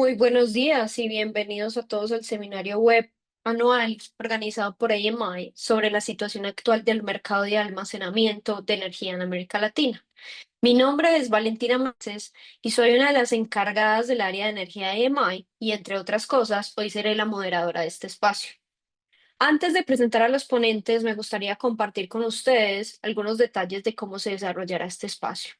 Muy buenos días y bienvenidos a todos al seminario web anual organizado por AMI sobre la situación actual del mercado de almacenamiento de energía en América Latina. Mi nombre es Valentina Maces y soy una de las encargadas del área de energía de AMI y, entre otras cosas, hoy seré la moderadora de este espacio. Antes de presentar a los ponentes, me gustaría compartir con ustedes algunos detalles de cómo se desarrollará este espacio.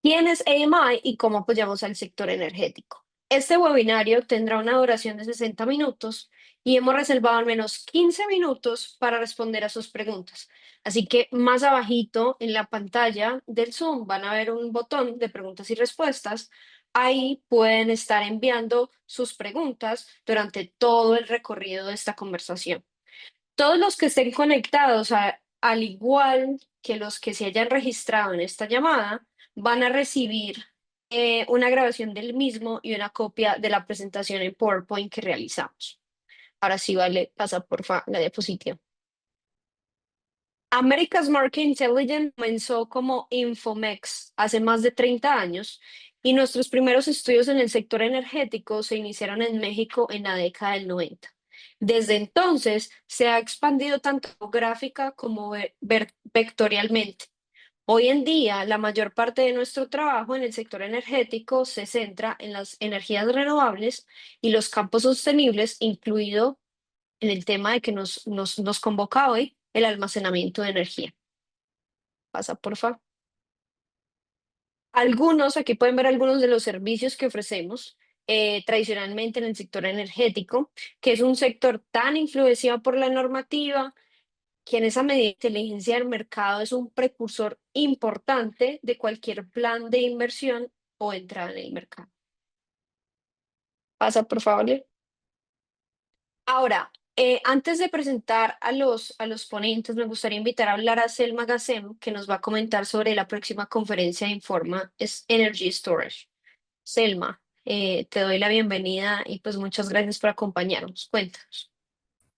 ¿Quién es AMI y cómo apoyamos al sector energético? Este webinario tendrá una duración de 60 minutos y hemos reservado al menos 15 minutos para responder a sus preguntas. Así que más abajito en la pantalla del Zoom van a ver un botón de preguntas y respuestas. Ahí pueden estar enviando sus preguntas durante todo el recorrido de esta conversación. Todos los que estén conectados, al igual que los que se hayan registrado en esta llamada, van a recibir una grabación del mismo y una copia de la presentación en PowerPoint que realizamos. Ahora sí, vale, pasa porfa la diapositiva. America's Market Intelligence comenzó como Infomex hace más de 30 años y nuestros primeros estudios en el sector energético se iniciaron en México en la década del 90. Desde entonces se ha expandido tanto gráfica como vectorialmente. Hoy en día, la mayor parte de nuestro trabajo en el sector energético se centra en las energías renovables y los campos sostenibles, incluido en el tema de que nos convoca hoy, el almacenamiento de energía. Pasa, por favor. Aquí pueden ver algunos de los servicios que ofrecemos tradicionalmente en el sector energético, que es un sector tan influenciado por la normativa, que en esa medida la inteligencia del mercado es un precursor importante de cualquier plan de inversión o entrada en el mercado. Pasa, por favor. Ahora, antes de presentar a los ponentes, me gustaría invitar a hablar a Selma Gazem, que nos va a comentar sobre la próxima conferencia de Informa es Energy Storage. Selma, te doy la bienvenida y pues muchas gracias por acompañarnos. Cuéntanos.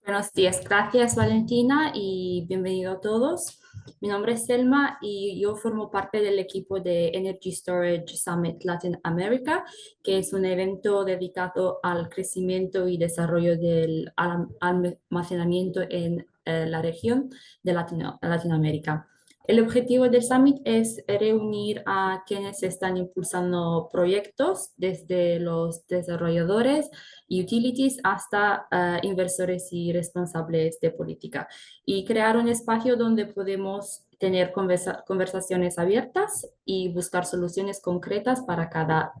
Buenos días, gracias Valentina y bienvenido a todos. Mi nombre es Selma y yo formo parte del equipo de Energy Storage Summit Latin America, que es un evento dedicado al crecimiento y desarrollo del almacenamiento en la región de Latinoamérica. El objetivo del summit es reunir a quienes están impulsando proyectos, desde los desarrolladores y utilities hasta inversores y responsables de política, y crear un espacio donde podemos tener conversaciones abiertas y buscar soluciones concretas para cada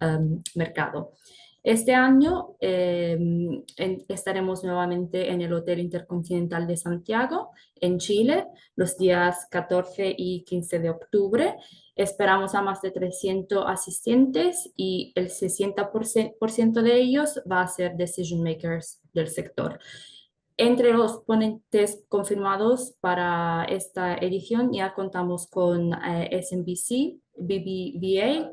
mercado. Este año estaremos nuevamente en el Hotel Intercontinental de Santiago, en Chile, los días 14 y 15 de octubre. Esperamos a más de 300 asistentes y el 60% de ellos va a ser decision makers del sector. Entre los ponentes confirmados para esta edición ya contamos con SMBC, BBVA,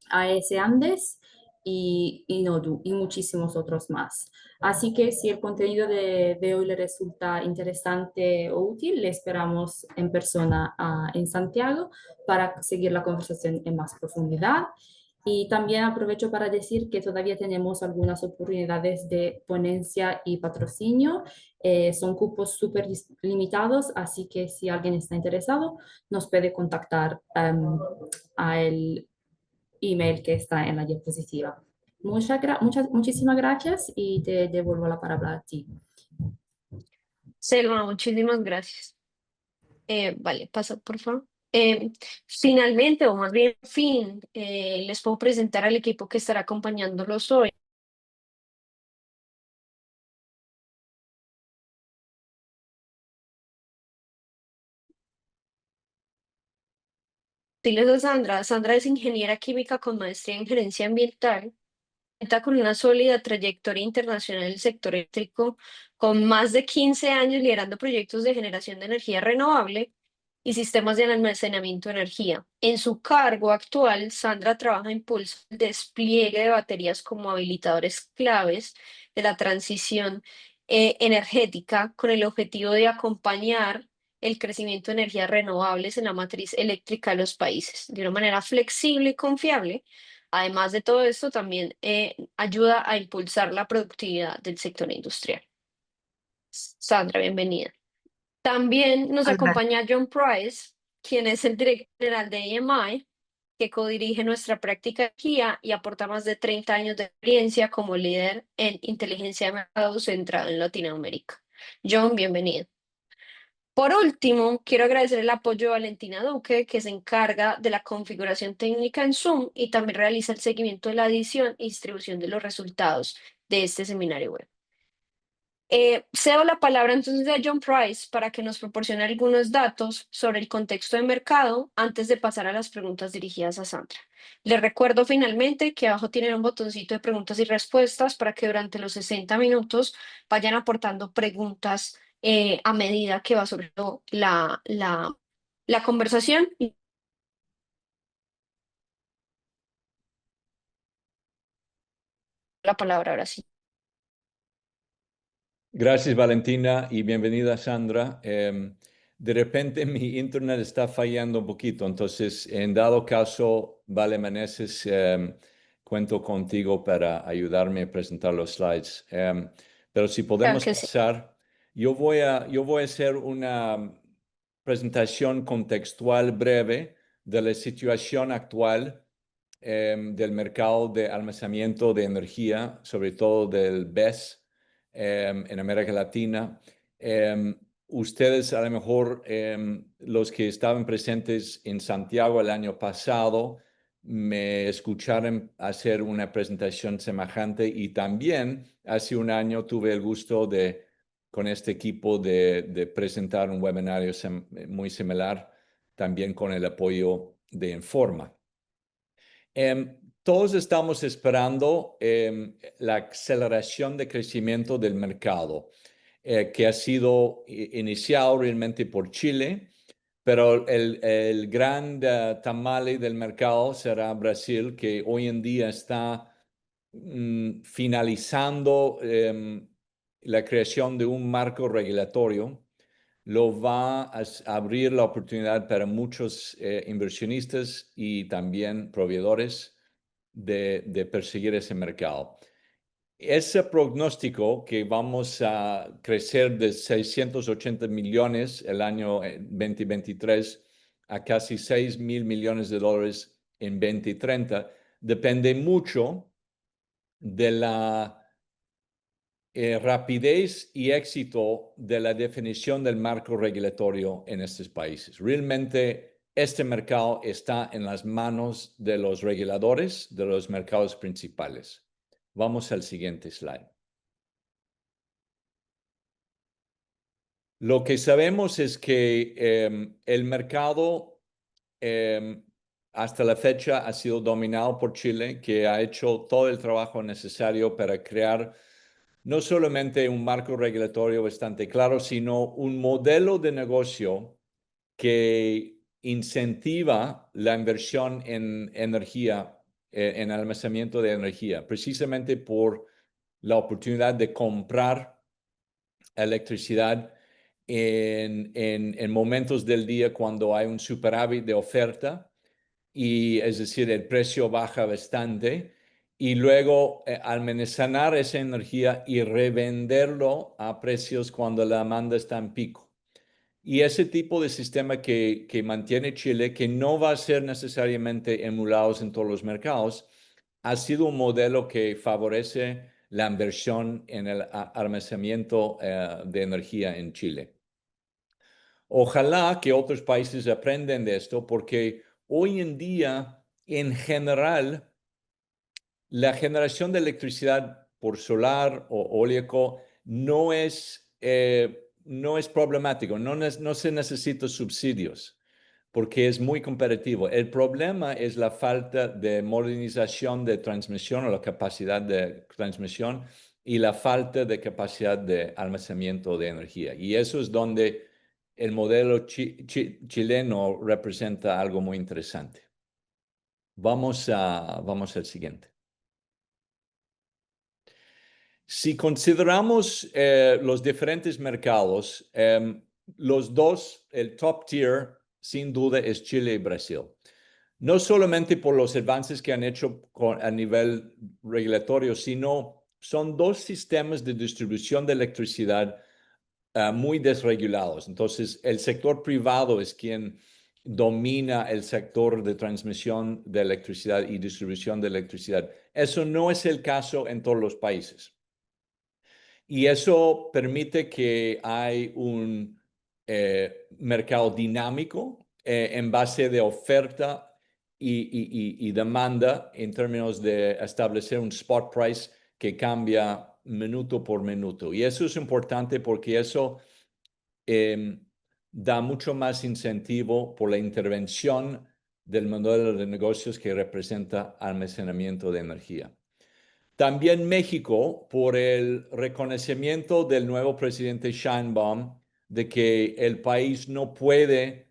AS Andes y Nodu y muchísimos otros más. Así que si el contenido de hoy le resulta interesante o útil, le esperamos en persona en Santiago para seguir la conversación en más profundidad. Y también aprovecho para decir que todavía tenemos algunas oportunidades de ponencia y patrocinio. Son cupos súper limitados, así que si alguien está interesado, nos puede contactar a el email que está en la diapositiva. Muchísimas gracias y te devuelvo la palabra a ti. Selma, muchísimas gracias. Vale, pasa, por favor. Finalmente, o más bien, les puedo presentar al equipo que estará acompañándolos hoy. Diles a Sandra. Sandra es ingeniera química con maestría en gerencia ambiental. Cuenta con una sólida trayectoria internacional en el sector eléctrico, con más de 15 años liderando proyectos de generación de energía renovable y sistemas de almacenamiento de energía. En su cargo actual, Sandra trabaja en impulso el despliegue de baterías como habilitadores claves de la transición energética, con el objetivo de acompañar el crecimiento de energías renovables en la matriz eléctrica de los países de una manera flexible y confiable, Además de todo esto, también ayuda a impulsar la productividad del sector industrial. Sandra, bienvenida. También nos Muchas gracias. acompaña John Price, quien es el director general de EMI, que codirige nuestra práctica guía y aporta más de 30 años de experiencia como líder en inteligencia de mercado centrado en Latinoamérica. John, bienvenido. Por último, quiero agradecer el apoyo de Valentina Duque, que se encarga de la configuración técnica en Zoom y también realiza el seguimiento de la edición y distribución de los resultados de este seminario web. Cedo la palabra entonces a John Price para que nos proporcione algunos datos sobre el contexto de mercado antes de pasar a las preguntas dirigidas a Sandra. Les recuerdo finalmente que abajo tienen un botoncito de preguntas y respuestas para que durante los 60 minutos vayan aportando preguntas a medida que va sobre la conversación. Y la palabra ahora sí. Gracias, Valentina, y bienvenida, Sandra. De repente mi internet está fallando un poquito, entonces, en dado caso, Vale Meneses, cuento contigo para ayudarme a presentar los slides. Pero si Claro podemos que sí. pasar, yo voy a hacer una presentación contextual breve de la situación actual del mercado de almacenamiento de energía, sobre todo del BES en América Latina. Ustedes a lo mejor, los que estaban presentes en Santiago el año pasado, me escucharon hacer una presentación semejante y también hace un año tuve el gusto de, con este equipo, de presentar un webinario muy similar, también con el apoyo de Informa. Todos estamos esperando la aceleración de crecimiento del mercado, que ha sido iniciado realmente por Chile, pero el gran tamale del mercado será Brasil, que hoy en día está finalizando la creación de un marco regulatorio. Lo va a abrir la oportunidad para muchos inversionistas y también proveedores de perseguir ese mercado. Ese pronóstico que vamos a crecer de 680 millones el año 2023 a casi 6.000 millones de dólares en 2030 depende mucho de la rapidez y éxito de la definición del marco regulatorio en estos países. Realmente este mercado está en las manos de los reguladores de los mercados principales. Vamos al siguiente slide. Lo que sabemos es que el mercado hasta la fecha ha sido dominado por Chile, que ha hecho todo el trabajo necesario para crear no solamente un marco regulatorio bastante claro, sino un modelo de negocio que incentiva la inversión en energía, en almacenamiento de energía, precisamente por la oportunidad de comprar electricidad en momentos del día cuando hay un superávit de oferta y es decir, el precio baja bastante y luego almacenar esa energía y revenderlo a precios cuando la demanda está en pico. Y ese tipo de sistema que mantiene Chile, que no va a ser necesariamente emulado en todos los mercados, ha sido un modelo que favorece la inversión en el almacenamiento de energía en Chile. Ojalá que otros países aprenden de esto, porque hoy en día, en general, la generación de electricidad por solar o eólico no es problemático, no se necesitan subsidios porque es muy competitivo. El problema es la falta de modernización de transmisión o la capacidad de transmisión y la falta de capacidad de almacenamiento de energía. Y eso es donde el modelo chileno representa algo muy interesante. Vamos al siguiente. Si consideramos los diferentes mercados, los dos, el top tier, sin duda, es Chile y Brasil. no solamente por los avances que han hecho a nivel regulatorio, sino son dos sistemas de distribución de electricidad muy desregulados. Entonces, el sector privado es quien domina el sector de transmisión de electricidad y distribución de electricidad. Eso no es el caso en todos los países. Y eso permite que hay un mercado dinámico en base de oferta y demanda en términos de establecer un spot price que cambia minuto por minuto. Y eso es importante porque eso da mucho más incentivo por la intervención del modelo de negocios que representa almacenamiento de energía. También México, por el reconocimiento del nuevo presidente Sheinbaum de que el país no puede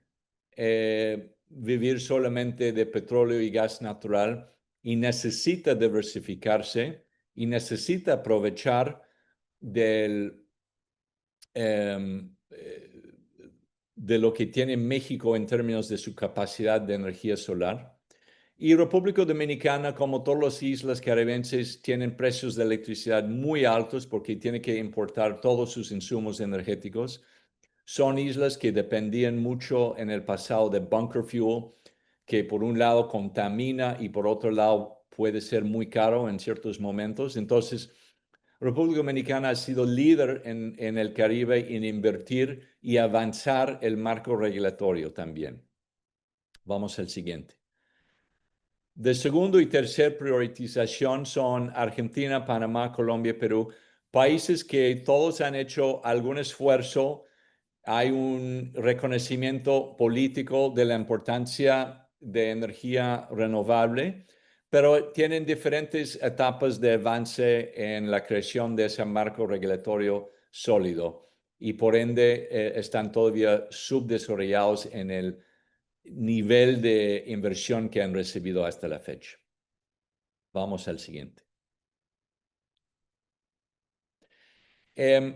vivir solamente de petróleo y gas natural y necesita diversificarse y necesita aprovechar del, de lo que tiene México en términos de su capacidad de energía solar. Y República Dominicana, como todas las islas caribeñas, tienen precios de electricidad muy altos porque tiene que importar todos sus insumos energéticos. Son islas que dependían mucho en el pasado de bunker fuel, que por un lado contamina y por otro lado puede ser muy caro en ciertos momentos. Entonces, República Dominicana ha sido líder en el Caribe en invertir y avanzar el marco regulatorio también. Vamos al siguiente. De segundo y tercer priorización son Argentina, Panamá, Colombia, Perú, países que todos han hecho algún esfuerzo. Hay un reconocimiento político de la importancia de energía renovable, pero tienen diferentes etapas de avance en la creación de ese marco regulatorio sólido y por ende están todavía subdesarrollados en el nivel de inversión que han recibido hasta la fecha. Vamos al siguiente.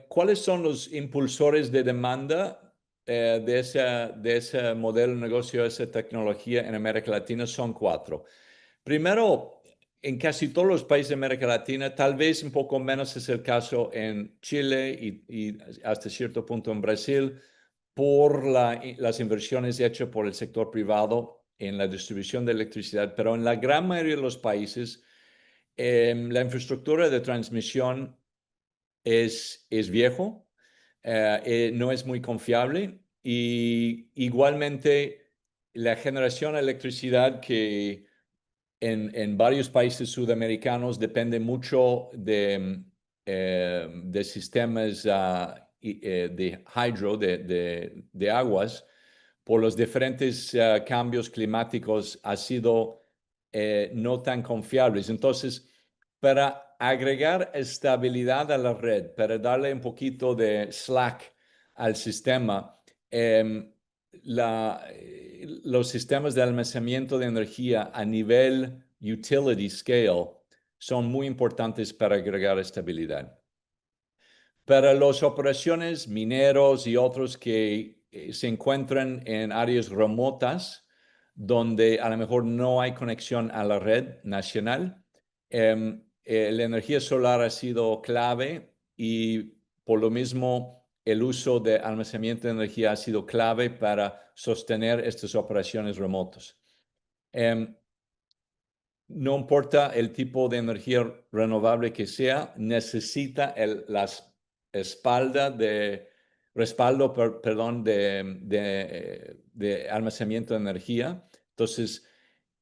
¿Cuáles son los impulsores de demanda de ese modelo de negocio, de esa tecnología en América Latina? Son 4. Primero, en casi todos los países de América Latina, tal vez un poco menos es el caso en Chile y hasta cierto punto en Brasil, por las inversiones hechas por el sector privado en la distribución de electricidad, pero en la gran mayoría de los países, la infraestructura de transmisión es viejo, no es muy confiable y igualmente la generación de electricidad que en varios países sudamericanos depende mucho de sistemas de hydro, de aguas, por los diferentes cambios climáticos ha sido no tan confiables. Entonces, para agregar estabilidad a la red, para darle un poquito de slack al sistema, los sistemas de almacenamiento de energía a nivel utility scale son muy importantes para agregar estabilidad. Para las operaciones mineros y otros que se encuentran en áreas remotas, donde a lo mejor no hay conexión a la red nacional, la energía solar ha sido clave y por lo mismo el uso de almacenamiento de energía ha sido clave para sostener estas operaciones remotas. No importa el tipo de energía renovable que sea, necesita respaldo de almacenamiento de energía. Entonces,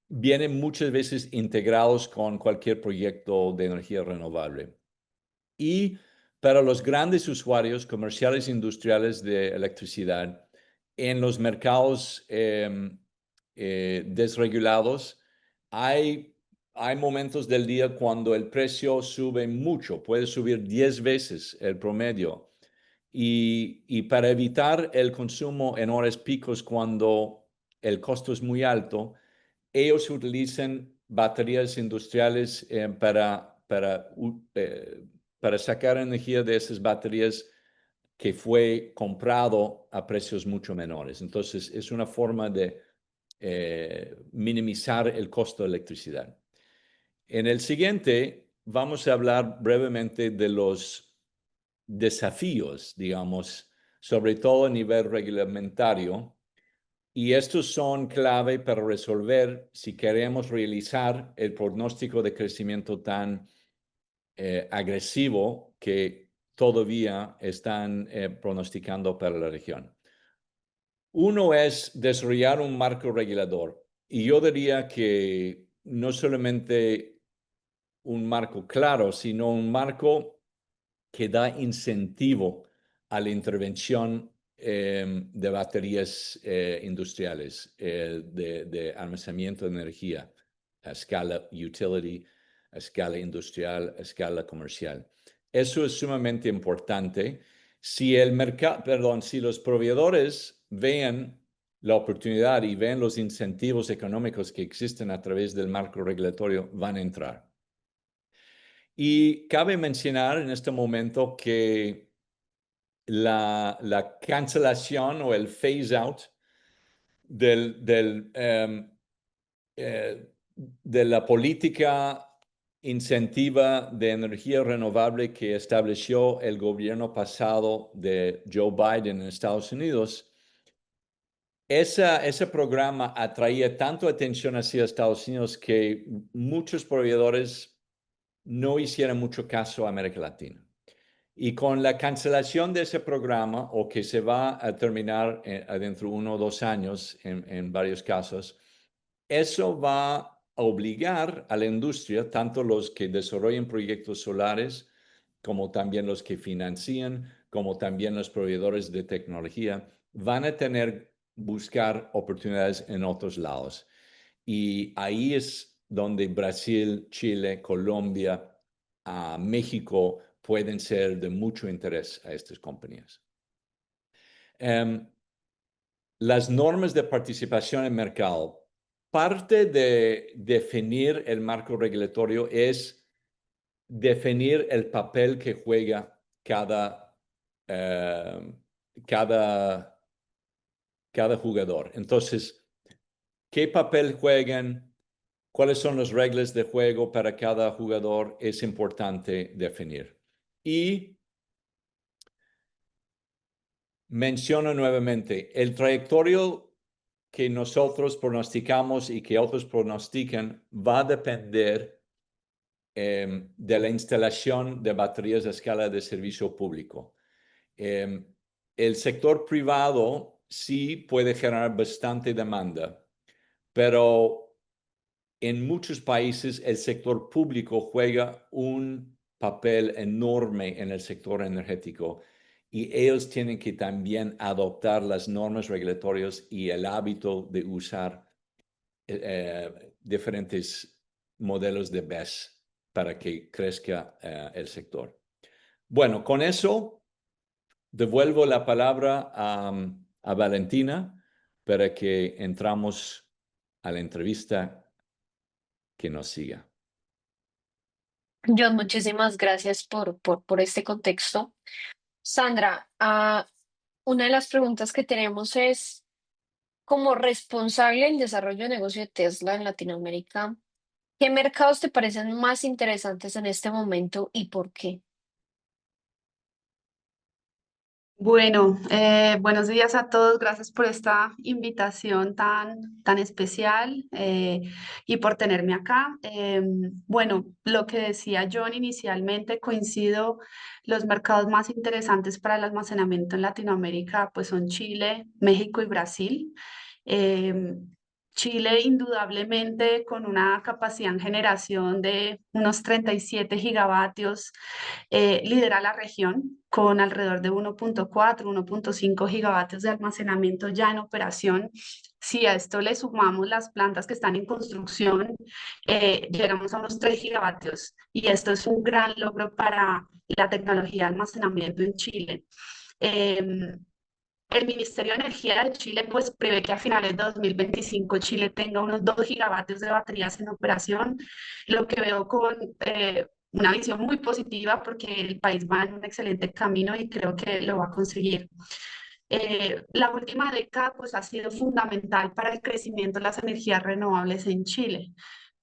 vienen muchas veces integrados con cualquier proyecto de energía renovable. Y para los grandes usuarios comerciales e industriales de electricidad, en los mercados desregulados, hay momentos del día cuando el precio sube mucho, puede subir 10 veces el promedio. Y para evitar el consumo en horas picos cuando el costo es muy alto, ellos utilizan baterías industriales para sacar energía de esas baterías que fue comprado a precios mucho menores. Entonces, es una forma de minimizar el costo de electricidad. En el siguiente, vamos a hablar brevemente de los desafíos, digamos, sobre todo a nivel reglamentario, y estos son clave para resolver si queremos realizar el pronóstico de crecimiento tan agresivo que todavía están pronosticando para la región. Uno es desarrollar un marco regulador, y yo diría que no solamente un marco claro, sino un marco que da incentivo a la intervención de baterías industriales, de almacenamiento de energía a escala utility, a escala industrial, a escala comercial. Eso es sumamente importante. Si el mercado, perdón, si los proveedores ven la oportunidad y ven los incentivos económicos que existen a través del marco regulatorio, van a entrar. Y cabe mencionar en este momento que la cancelación o el phase out de la política incentiva de energía renovable que estableció el gobierno pasado de Joe Biden en Estados Unidos, ese programa atraía tanto atención hacia Estados Unidos que muchos proveedores no hicieron mucho caso a América Latina. Y con la cancelación de ese programa, o que se va a terminar dentro de 1 o 2 años en varios casos, eso va a obligar a la industria, tanto los que desarrollan proyectos solares, como también los que financian, como también los proveedores de tecnología, van a tener buscar oportunidades en otros lados. Y ahí es donde Brasil, Chile, Colombia, México pueden ser de mucho interés a estas compañías. Las normas de participación en mercado. Parte de definir el marco regulatorio es definir el papel que juega cada jugador. Entonces, ¿qué papel juegan? ¿Cuáles son las reglas de juego para cada jugador? Es importante definir. Y menciono nuevamente, el trayectorio que nosotros pronosticamos y que otros pronostican va a depender de la instalación de baterías a escala de servicio público. El sector privado sí puede generar bastante demanda, pero en muchos países el sector público juega un papel enorme en el sector energético y ellos tienen que también adoptar las normas regulatorias y el hábito de usar diferentes modelos de BESS para que crezca el sector. Bueno, con eso devuelvo la palabra a Valentina para que entramos a la entrevista que nos siga. John, muchísimas gracias por este contexto. Sandra, una de las preguntas que tenemos es, como responsable del desarrollo de negocio de Tesla en Latinoamérica, ¿qué mercados te parecen más interesantes en este momento y por qué? Bueno, buenos días a todos. Gracias por esta invitación tan especial y por tenerme acá. Bueno, lo que decía John inicialmente, coincido, los mercados más interesantes para el almacenamiento en Latinoamérica pues son Chile, México y Brasil. Chile indudablemente con una capacidad en generación de unos 37 gigavatios lidera la región con alrededor de 1.4, 1.5 gigavatios de almacenamiento ya en operación. Si a esto le sumamos las plantas que están en construcción, llegamos a unos 3 gigavatios y esto es un gran logro para la tecnología de almacenamiento en Chile. El Ministerio de Energía de Chile pues prevé que a finales de 2025 Chile tenga unos 2 gigavatios de baterías en operación, lo que veo con una visión muy positiva porque el país va en un excelente camino y creo que lo va a conseguir. La última década pues, ha sido fundamental para el crecimiento de las energías renovables en Chile.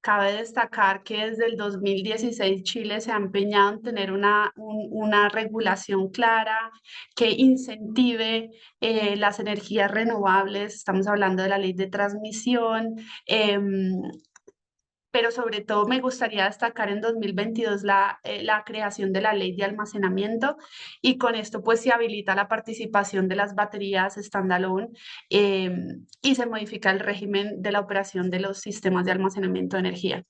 Cabe destacar que desde el 2016 Chile se ha empeñado en tener una regulación clara que incentive las energías renovables. Estamos hablando de la ley de transmisión, pero sobre todo me gustaría destacar en 2022 la creación de la ley de almacenamiento, y con esto pues se habilita la participación de las baterías standalone y se modifica el régimen de la operación de los sistemas de almacenamiento de energía.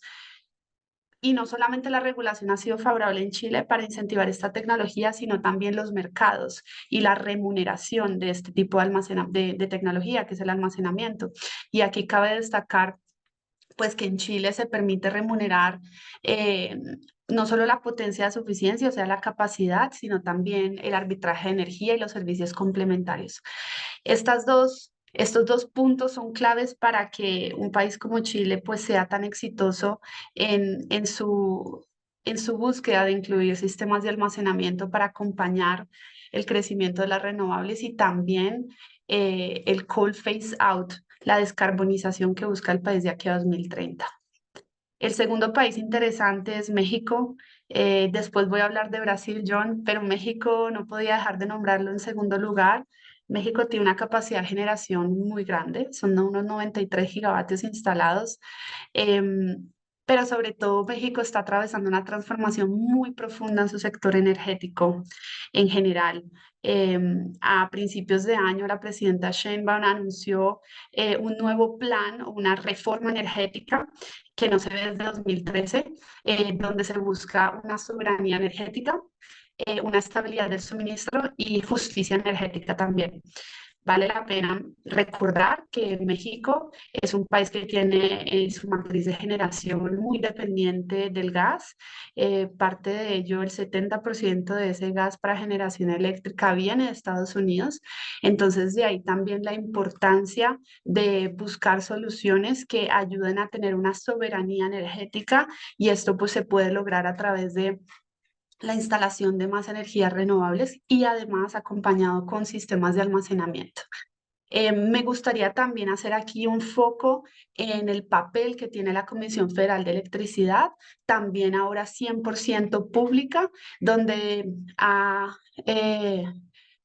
Y no solamente la regulación ha sido favorable en Chile para incentivar esta tecnología, sino también los mercados y la remuneración de este tipo de tecnología, que es el almacenamiento. Y aquí cabe destacar pues que en Chile se permite remunerar no solo la potencia de suficiencia, o sea, la capacidad, sino también el arbitraje de energía y los servicios complementarios. Estos dos puntos son claves para que un país como Chile pues sea tan exitoso en su búsqueda de incluir sistemas de almacenamiento para acompañar el crecimiento de las renovables y también el coal phase out, la descarbonización que busca el país de aquí a 2030. El segundo país interesante es México. Después voy a hablar de Brasil, John, pero México no podía dejar de nombrarlo en segundo lugar. México tiene una capacidad de generación muy grande, son unos 93 gigavatios instalados. Pero sobre todo México está atravesando una transformación muy profunda en su sector energético en general. A principios de año, la presidenta Sheinbaum anunció un nuevo plan o una reforma energética que no se ve desde 2013, donde se busca una soberanía energética, una estabilidad del suministro y justicia energética también. Vale la pena recordar que México es un país que tiene su matriz de generación muy dependiente del gas. Parte de ello, el 70% de ese gas para generación eléctrica viene de Estados Unidos. Entonces, de ahí también la importancia de buscar soluciones que ayuden a tener una soberanía energética, y esto pues se puede lograr a través de la instalación de más energías renovables y además acompañado con sistemas de almacenamiento. Me gustaría también hacer aquí un foco en el papel que tiene la Comisión Federal de Electricidad, también ahora 100% pública, donde ha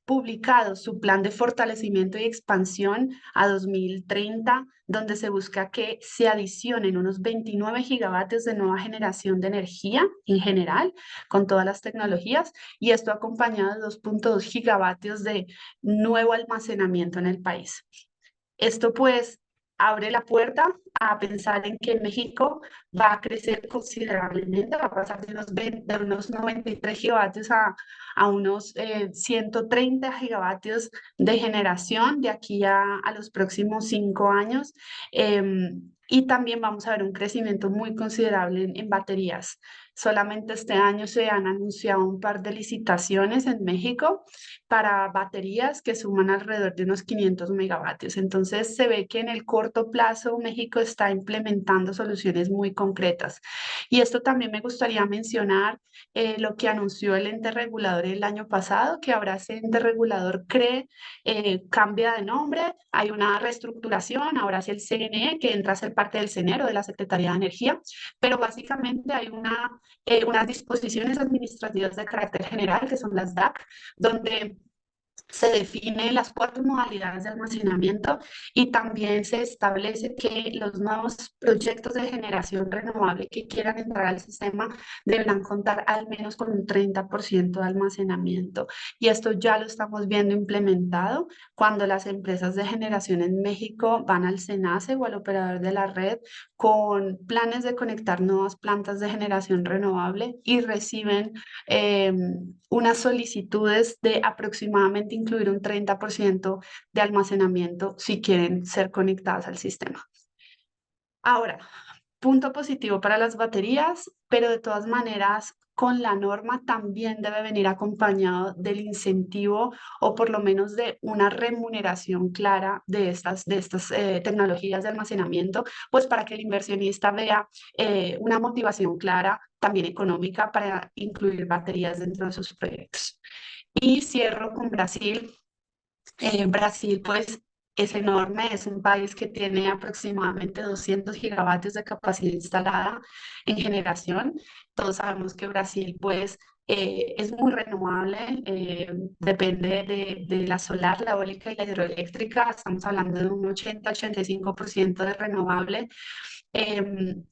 publicado su plan de fortalecimiento y expansión a 2030, donde se busca que se adicionen unos 29 gigavatios de nueva generación de energía en general, con todas las tecnologías, y esto acompañado de 2.2 gigavatios de nuevo almacenamiento en el país. Esto pues abre la puerta a pensar en que México va a crecer considerablemente, va a pasar de unos 93 gigavatios a unos 130 gigavatios de generación de aquí a los próximos 5 años. Y también vamos a ver un crecimiento muy considerable en baterías. Solamente este año se han anunciado un par de licitaciones en México para baterías que suman alrededor de unos 500 megavatios. Entonces se ve que en el corto plazo México está implementando soluciones muy concretas. Y esto también me gustaría mencionar lo que anunció el ente regulador el año pasado, que ahora ese ente regulador cambia de nombre, hay una reestructuración, ahora es el CNE, que entra a ser parte del CENER o de la Secretaría de Energía, pero básicamente hay unas disposiciones administrativas de carácter general, que son las DAC, donde se definen las 4 modalidades de almacenamiento y también se establece que los nuevos proyectos de generación renovable que quieran entrar al sistema deberán contar al menos con un 30% de almacenamiento. Y esto ya lo estamos viendo implementado cuando las empresas de generación en México van al SENACE o al operador de la red con planes de conectar nuevas plantas de generación renovable y reciben unas solicitudes de aproximadamente incluir un 30% de almacenamiento si quieren ser conectadas al sistema. Ahora, punto positivo para las baterías, pero de todas maneras con la norma también debe venir acompañado del incentivo o por lo menos de una remuneración clara de estas tecnologías de almacenamiento, pues para que el inversionista vea una motivación clara, también económica, para incluir baterías dentro de sus proyectos. Y cierro con Brasil. Brasil, pues, es enorme, es un país que tiene aproximadamente 200 gigavatios de capacidad instalada en generación. Todos sabemos que Brasil, pues, es muy renovable, depende de la solar, la eólica y la hidroeléctrica. Estamos hablando de un 80-85% de renovable. Em,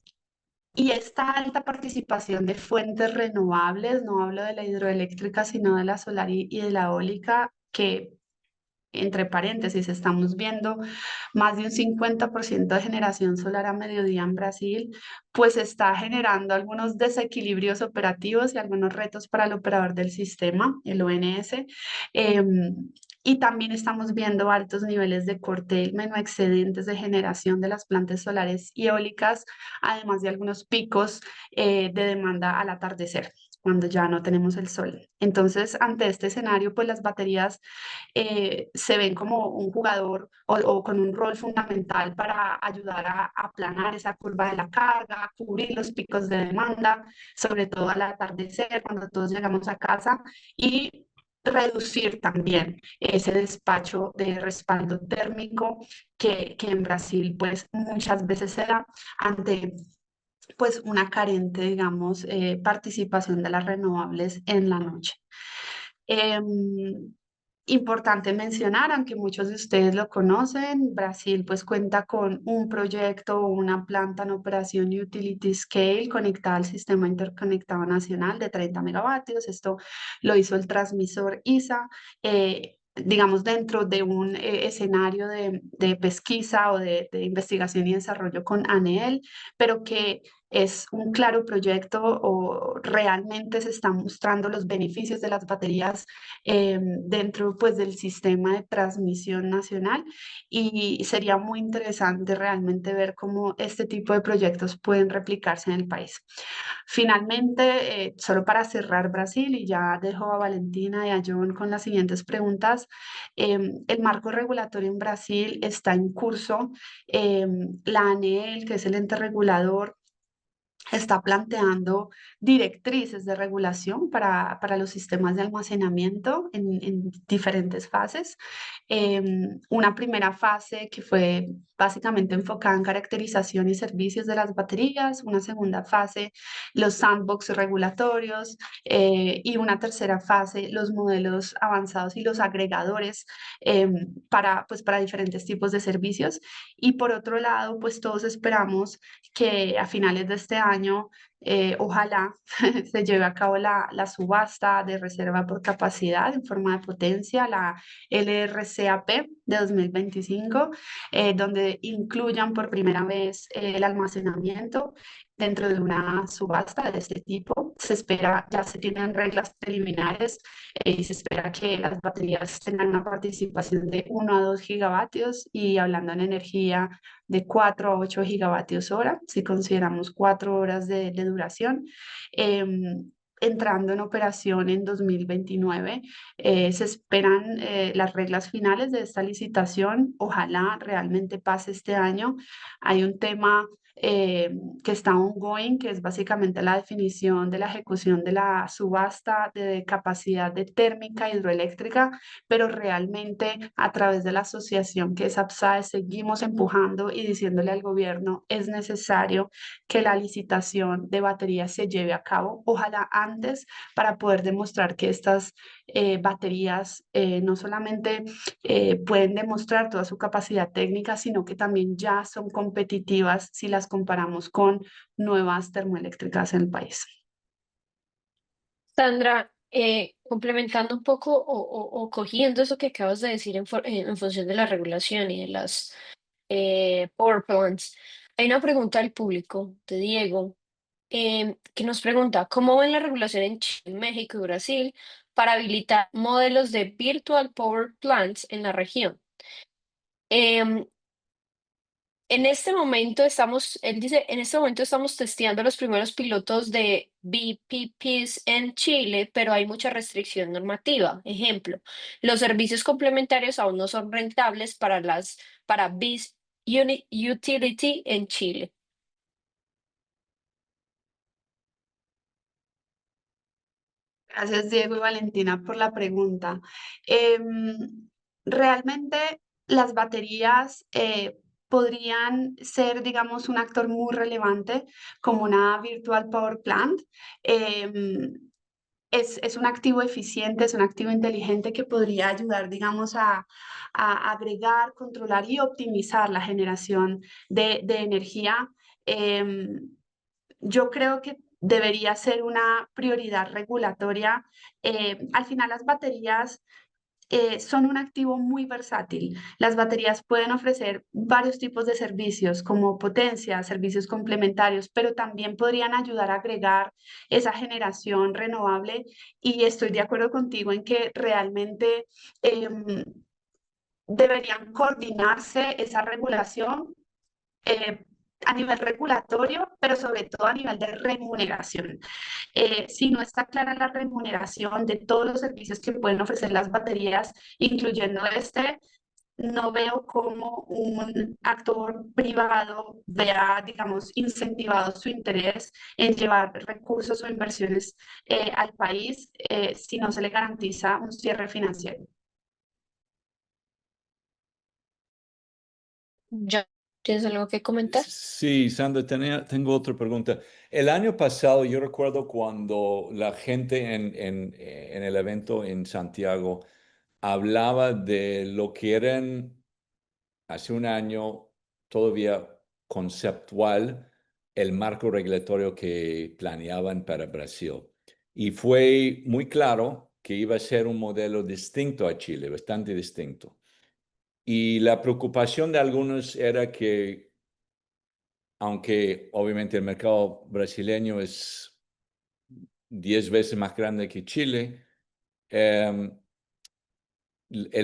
y esta alta participación de fuentes renovables, no hablo de la hidroeléctrica, sino de la solar y de la eólica, que entre paréntesis, estamos viendo más de un 50% de generación solar a mediodía en Brasil, pues está generando algunos desequilibrios operativos y algunos retos para el operador del sistema, el ONS. Y también estamos viendo altos niveles de curtailment o excedentes de generación de las plantas solares y eólicas, además de algunos picos de demanda al atardecer, cuando ya no tenemos el sol. Entonces, ante este escenario, pues las baterías se ven como un jugador o con un rol fundamental para ayudar a aplanar esa curva de la carga, cubrir los picos de demanda, sobre todo al atardecer, cuando todos llegamos a casa, y reducir también ese despacho de respaldo térmico que en Brasil pues muchas veces se da ante pues una carente, digamos, participación de las renovables en la noche. Importante mencionar, aunque muchos de ustedes lo conocen, Brasil pues cuenta con un proyecto o una planta en operación utility scale conectada al sistema interconectado nacional de 30 megavatios. Esto lo hizo el transmisor ISA. Digamos, dentro de un escenario de pesquisa o de investigación y desarrollo con ANEEL, pero que es un claro proyecto o realmente se están mostrando los beneficios de las baterías dentro pues del sistema de transmisión nacional, y sería muy interesante realmente ver cómo este tipo de proyectos pueden replicarse en el país. Finalmente, solo para cerrar Brasil, y ya dejo a Valentina y a John con las siguientes preguntas, el marco regulatorio en Brasil está en curso. La ANEEL, que es el ente regulador, está planteando directrices de regulación para los sistemas de almacenamiento en diferentes fases. Una primera fase que fue básicamente enfocada en caracterización y servicios de las baterías, una segunda fase, los sandbox regulatorios, y una tercera fase, los modelos avanzados y los agregadores pues, para diferentes tipos de servicios. Y por otro lado, pues todos esperamos que a finales de este año, ojalá se lleve a cabo la subasta de reserva por capacidad en forma de potencia, la LRCAP de 2025, donde incluyan por primera vez el almacenamiento dentro de una subasta de este tipo. Se espera, ya se tienen reglas preliminares, y se espera que las baterías tengan una participación de 1 a 2 gigavatios, y hablando en energía, de 4 a 8 gigavatios hora, si consideramos 4 horas de duración. Entrando en operación en 2029, se esperan las reglas finales de esta licitación. Ojalá realmente pase este año. Hay un tema que está ongoing, que es básicamente la definición de la ejecución de la subasta de capacidad de térmica hidroeléctrica, pero realmente a través de la asociación que es APSAE seguimos empujando y diciéndole al gobierno: es necesario que la licitación de baterías se lleve a cabo, ojalá antes, para poder demostrar que estas baterías no solamente pueden demostrar toda su capacidad técnica, sino que también ya son competitivas si las comparamos con nuevas termoeléctricas en el país. Sandra, complementando un poco o cogiendo eso que acabas de decir en función de la regulación y de las power plants, hay una pregunta del público de Diego, que nos pregunta: ¿cómo ven la regulación en Chile, México y Brasil para habilitar modelos de virtual power plants en la región? Em, en este momento estamos, él dice, en este momento estamos testeando los primeros pilotos de BPPs en Chile, pero hay mucha restricción normativa. Ejemplo, los servicios complementarios aún no son rentables para BIS Utility en Chile. Gracias, Diego y Valentina, por la pregunta. Em, realmente las baterías podrían ser, digamos, un actor muy relevante como una virtual power plant. Es un activo eficiente, es un activo inteligente que podría ayudar, digamos, a agregar, controlar y optimizar la generación de energía. Yo creo que debería ser una prioridad regulatoria. Al final, las baterías son un activo muy versátil. Las baterías pueden ofrecer varios tipos de servicios como potencia, servicios complementarios, pero también podrían ayudar a agregar esa generación renovable. Y estoy de acuerdo contigo en que realmente deberían coordinarse esa regulación eh, a nivel regulatorio, pero sobre todo a nivel de remuneración. Si no está clara la remuneración de todos los servicios que pueden ofrecer las baterías, incluyendo este, no veo cómo un actor privado vea, digamos, incentivado su interés en llevar recursos o inversiones al país si no se le garantiza un cierre financiero. ¿Ya tienes algo que comentar? Sí, Sandra, tengo otra pregunta. El año pasado yo recuerdo cuando la gente en el evento en Santiago hablaba de lo que eran hace un año todavía conceptual el marco regulatorio que planeaban para Brasil. Y fue muy claro que iba a ser un modelo distinto a Chile, bastante distinto. Y la preocupación de algunos era que, aunque obviamente el mercado brasileño es 10 veces más grande que Chile, el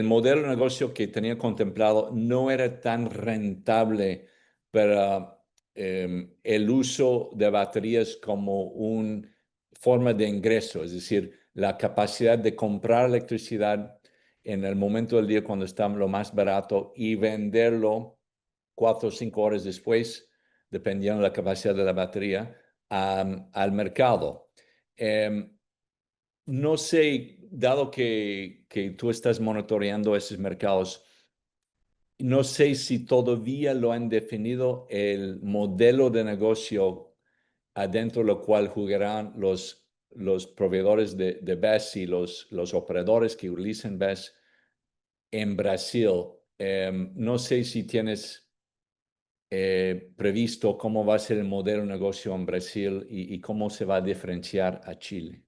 modelo de negocio que tenía contemplado no era tan rentable para el uso de baterías como una forma de ingreso, es decir, la capacidad de comprar electricidad en el momento del día cuando está lo más barato y venderlo 4 o 5 horas después, dependiendo de la capacidad de la batería, al mercado. No sé, dado que tú estás monitoreando esos mercados, no sé si todavía lo han definido el modelo de negocio adentro de lo cual jugarán los proveedores de BESS y los operadores que utilizan BESS en Brasil. No sé si tienes previsto cómo va a ser el modelo de negocio en Brasil y cómo se va a diferenciar a Chile.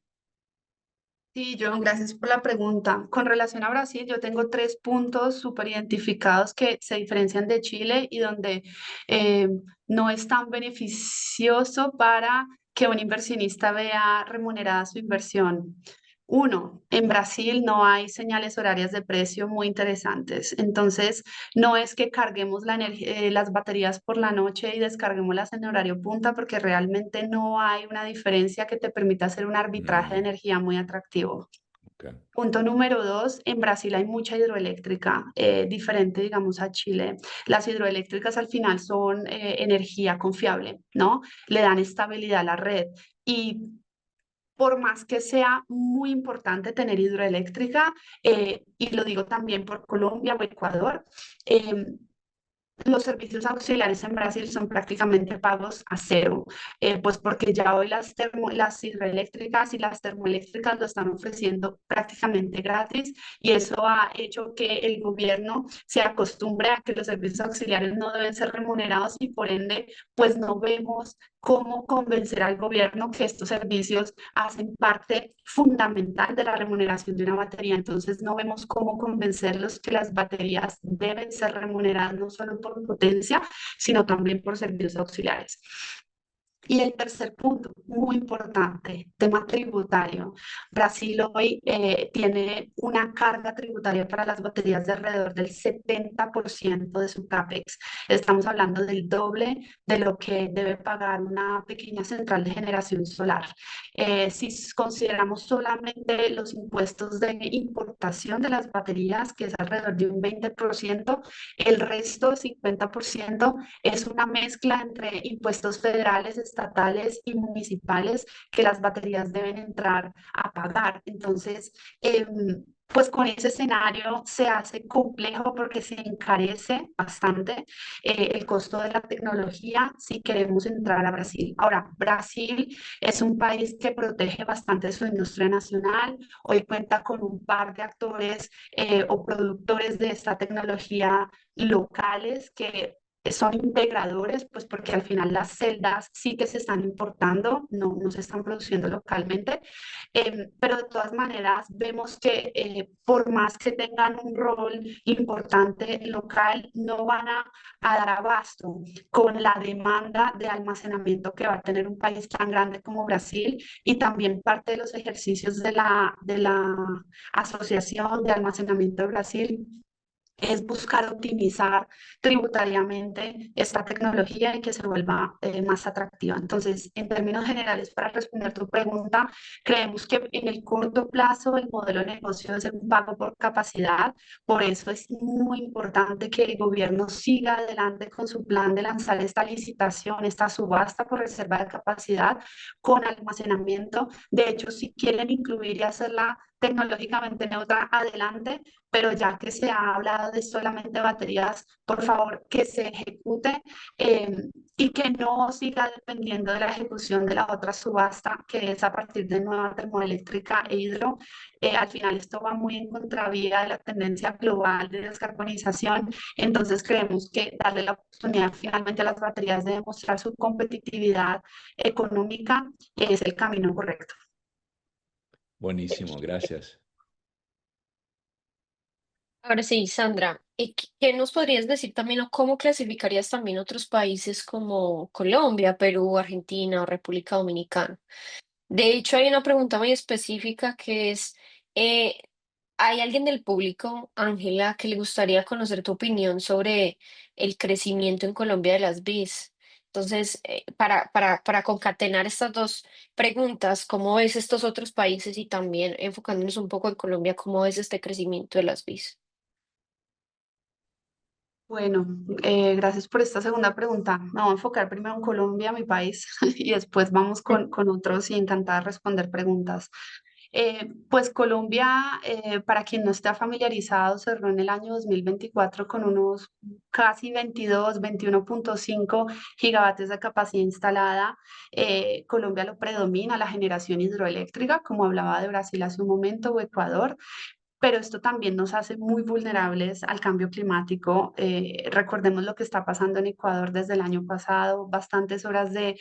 Sí, John, gracias por la pregunta. Con relación a Brasil, yo tengo 3 puntos súper identificados que se diferencian de Chile y donde eh, no es tan beneficioso para que un inversionista vea remunerada su inversión. Uno, en Brasil no hay señales horarias de precio muy interesantes. Entonces, no es que carguemos las baterías por la noche y descarguémoslas en horario punta, porque realmente no hay una diferencia que te permita hacer un arbitraje de energía muy atractivo. Okay. Punto número 2, en Brasil hay mucha hidroeléctrica, diferente, digamos, a Chile. Las hidroeléctricas al final son energía confiable, ¿no? Le dan estabilidad a la red. Y por más que sea muy importante tener hidroeléctrica, y lo digo también por Colombia o Ecuador, los servicios auxiliares en Brasil son prácticamente pagos a cero, pues porque ya hoy las hidroeléctricas y las termoeléctricas lo están ofreciendo prácticamente gratis y eso ha hecho que el gobierno se acostumbre a que los servicios auxiliares no deben ser remunerados y por ende pues no vemos cómo convencer al gobierno que estos servicios hacen parte fundamental de la remuneración de una batería. Entonces no vemos cómo convencerlos que las baterías deben ser remuneradas no solo por potencia, sino también por servicios auxiliares. Y el tercer punto, muy importante, tema tributario. Brasil hoy tiene una carga tributaria para las baterías de alrededor del 70% de su CAPEX. Estamos hablando del doble de lo que debe pagar una pequeña central de generación solar. Si consideramos solamente los impuestos de importación de las baterías, que es alrededor de un 20%, el resto, 50%, es una mezcla entre impuestos federales, estatales y municipales que las baterías deben entrar a pagar. Entonces, pues con ese escenario se hace complejo porque se encarece bastante el costo de la tecnología si queremos entrar a Brasil. Ahora, Brasil es un país que protege bastante su industria nacional. Hoy cuenta con un par de actores o productores de esta tecnología locales que son integradores, pues porque al final las celdas sí que se están importando, no se están produciendo localmente, pero de todas maneras vemos que por más que tengan un rol importante local, no van a dar abasto con la demanda de almacenamiento que va a tener un país tan grande como Brasil, y también parte de los ejercicios de la Asociación de Almacenamiento de Brasil es buscar optimizar tributariamente esta tecnología y que se vuelva más atractiva. Entonces, en términos generales, para responder tu pregunta, creemos que en el corto plazo el modelo de negocio es un pago por capacidad. Por eso es muy importante que el gobierno siga adelante con su plan de lanzar esta licitación, esta subasta por reserva de capacidad con almacenamiento. De hecho, si quieren incluir y hacerla tecnológicamente neutra, adelante, pero ya que se ha hablado de solamente baterías, por favor, que se ejecute y que no siga dependiendo de la ejecución de la otra subasta, que es a partir de nueva termoeléctrica e hidro. Al final esto va muy en contravía de la tendencia global de descarbonización, entonces creemos que darle la oportunidad finalmente a las baterías de demostrar su competitividad económica es el camino correcto. Buenísimo, gracias. Ahora sí, Sandra, ¿y qué nos podrías decir también o cómo clasificarías también otros países como Colombia, Perú, Argentina o República Dominicana? De hecho, hay una pregunta muy específica que es, eh, ¿hay alguien del público, Ángela, que le gustaría conocer tu opinión sobre el crecimiento en Colombia de las BIS? Entonces, para concatenar estas dos preguntas, ¿cómo ves estos otros países y también enfocándonos un poco en Colombia, cómo ves este crecimiento de las BIS? Bueno, gracias por esta segunda pregunta. Me voy a enfocar primero en Colombia, mi país, y después vamos con otros y encantada de responder preguntas. Pues Colombia, para quien no está familiarizado, cerró en el año 2024 con unos casi 22, 21.5 gigavatios de capacidad instalada. Colombia lo predomina la generación hidroeléctrica, como hablaba de Brasil hace un momento, o Ecuador, pero esto también nos hace muy vulnerables al cambio climático. Recordemos lo que está pasando en Ecuador desde el año pasado, bastantes horas de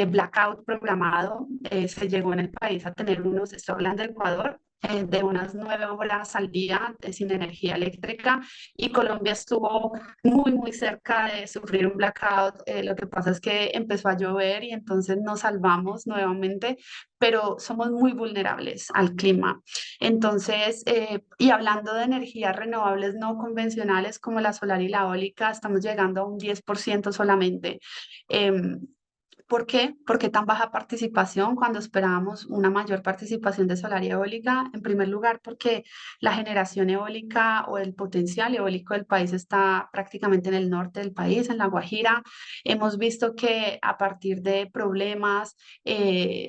blackout programado. Se llegó en el país a tener unos, estoy hablando de Ecuador, de unas 9 horas al día sin energía eléctrica, y Colombia estuvo muy cerca de sufrir un blackout. Lo que pasa es que empezó a llover y entonces nos salvamos nuevamente, pero somos muy vulnerables al clima. Entonces, y hablando de energías renovables no convencionales como la solar y la eólica, estamos llegando a un 10% solamente. Em, ¿Por qué? ¿Por qué tan baja participación cuando esperábamos una mayor participación de solar y eólica? En primer lugar, porque la generación eólica o el potencial eólico del país está prácticamente en el norte del país, en La Guajira. Hemos visto que a partir de problemas,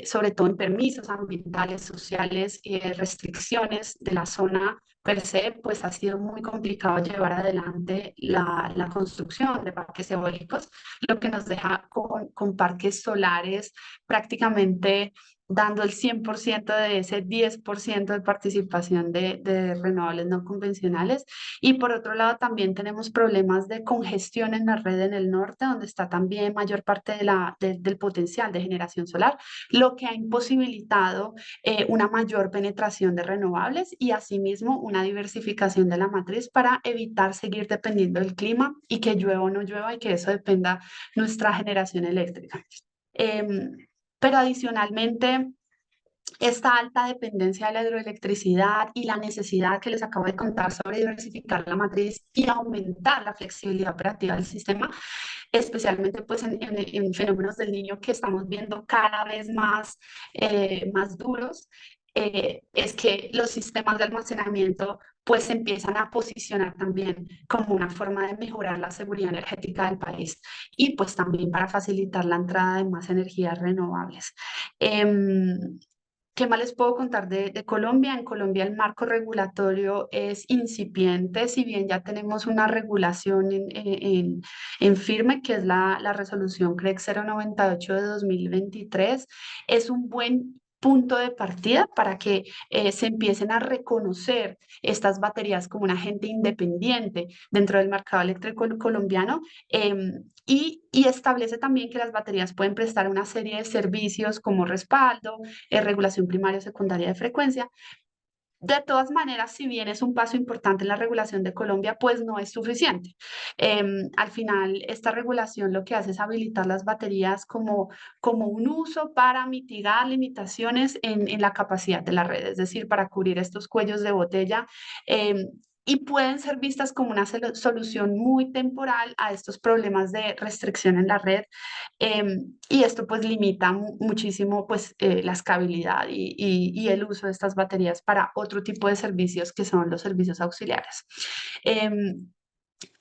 sobre todo en permisos ambientales, sociales y restricciones de la zona per se, pues ha sido muy complicado llevar adelante la construcción de parques eólicos, lo que nos deja con parques solares prácticamente dando el 100% de ese 10% de participación de renovables no convencionales. Y por otro lado, también tenemos problemas de congestión en la red en el norte, donde está también mayor parte del potencial de generación solar, lo que ha imposibilitado una mayor penetración de renovables y asimismo una diversificación de la matriz para evitar seguir dependiendo del clima y que llueva o no llueva y que eso dependa nuestra generación eléctrica. Pero adicionalmente, esta alta dependencia de la hidroelectricidad y la necesidad que les acabo de contar sobre diversificar la matriz y aumentar la flexibilidad operativa del sistema, especialmente pues en fenómenos del niño que estamos viendo cada vez más duros, es que los sistemas de almacenamiento pues se empiezan a posicionar también como una forma de mejorar la seguridad energética del país y pues también para facilitar la entrada de más energías renovables. ¿Qué más les puedo contar de Colombia? En Colombia el marco regulatorio es incipiente, si bien ya tenemos una regulación en firme, que es la resolución CREC 098 de 2023, es un buen punto de partida para que se empiecen a reconocer estas baterías como un agente independiente dentro del mercado eléctrico colombiano. Y establece también que las baterías pueden prestar una serie de servicios como respaldo, regulación primaria o secundaria de frecuencia. De todas maneras, si bien es un paso importante en la regulación de Colombia, pues no es suficiente. Al final, esta regulación lo que hace es habilitar las baterías como un uso para mitigar limitaciones en la capacidad de la red, es decir, para cubrir estos cuellos de botella. Y pueden ser vistas como una solución muy temporal a estos problemas de restricción en la red. Y esto pues limita muchísimo pues la escalabilidad y el uso de estas baterías para otro tipo de servicios que son los servicios auxiliares.